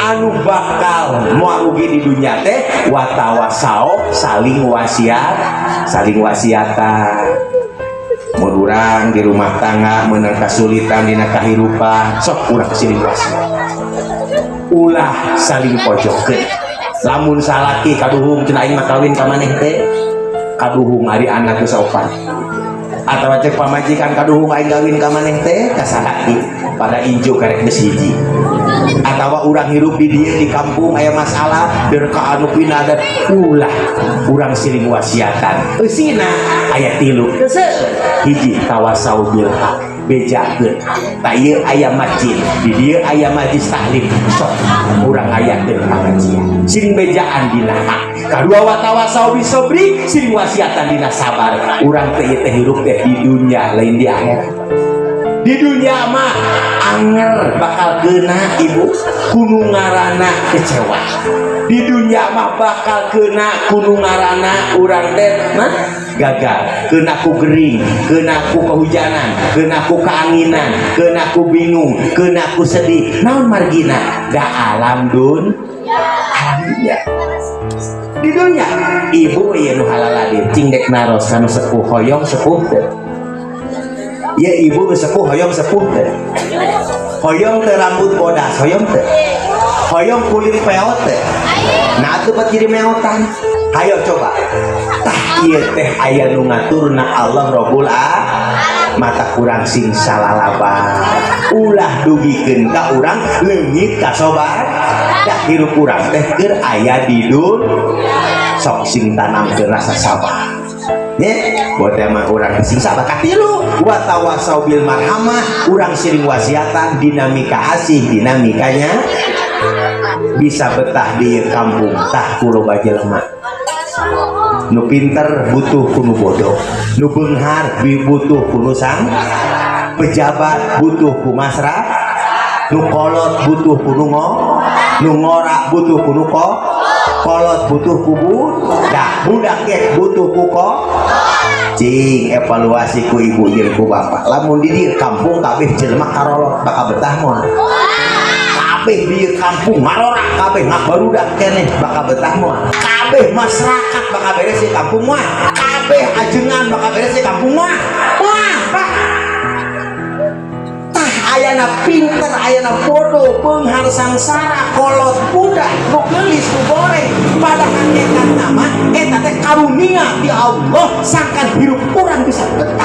anu bakal moal ugi di dunia teh watawasau saling wasiatan. Mun urang di rumah tangga meunang kasulitan dina kahirupan sok urang saling wasiat. Ulah saling pojokeun. Lamun salaki kaduhung cenah aing mah kawin ka maneh teh kaduhung ari anak geus opat. Atawa cek pamajikan kaduhung aing gawin ka maneh teh ka salaki pada injo karek geus hiji. Atawa urang hirup di dieu di kampung aya masalah deur ka anu pinadat ulah urang siling wasiatan. Eusina aya 3 keuseuh. Hiji tawasau bil haq bejakeun. Ta ieu aya masjid, di dieu aya majlis taklim. Sok urang ayakeun pangajian. Siling bejaan dina hak. Kadua watawasau bisobri siling wasiatan dina sabar. Urang teh ieu teh hirup teh di dunia lain di akhirat. Di dunia mah anger bakal kena ibu kudu ngaranna kecewa. Di dunia mah bakal kena kudu ngaranna urang teh mah gagal, kena ku gering, kena ku kehujanan, kena ku keanginan, kena ku bingung, kena ku sedih. Naon margina? Da alam dunya. Di dunia ibu ieu nu halaladir cing dek naros kanu sepuh hoyong sepuh teh. Ya ibu sepuh hoyong sepuh teh. Hoyong teh rambut bodas hoyong teh. Hoyong kulit peot teh. Nah atuh bat jadi meotan. Hayo coba. Tah ieu teh aya nu ngaturna Allah Rabbul Alamin. Mata kurang sing salalaba. Ulah dugikeun ka urang leungit ka sobat. Da hirup urang teh keur aya di dunya. Sok sing tanamkeun rasa sabar. Buat emang orang sing sabar katilu watawasau bil marhamah urang siring wasiatan dinamika asih dinamikanya bisa betah di kampung tah kulo bajelema nu pinter butuh kuno bodoh nu beunghar butuh kuno sang pejabat butuh ku masra nu kolot butuh kuno nu ngora butuh kuno kolot butuh kubur dah budak ge butuh kuko cing evaluasi ku ibu jeung ku bapak lamun di dieu kampung kabeh jelema karolot bakal betah moal kabeh di kampung marorak kabeh ngabarudak keneh bakal betah moal kabeh masyarakat bakal beres di kampung moal kabeh ajengan bakal beres di kampung moal ayana pinter, ayana bodoh, beunghar sangsara, kolot budak, nu geulis, nu goreng, padahal eta nama eta teh karunia di Allah sangkan hirup urang bisa betah.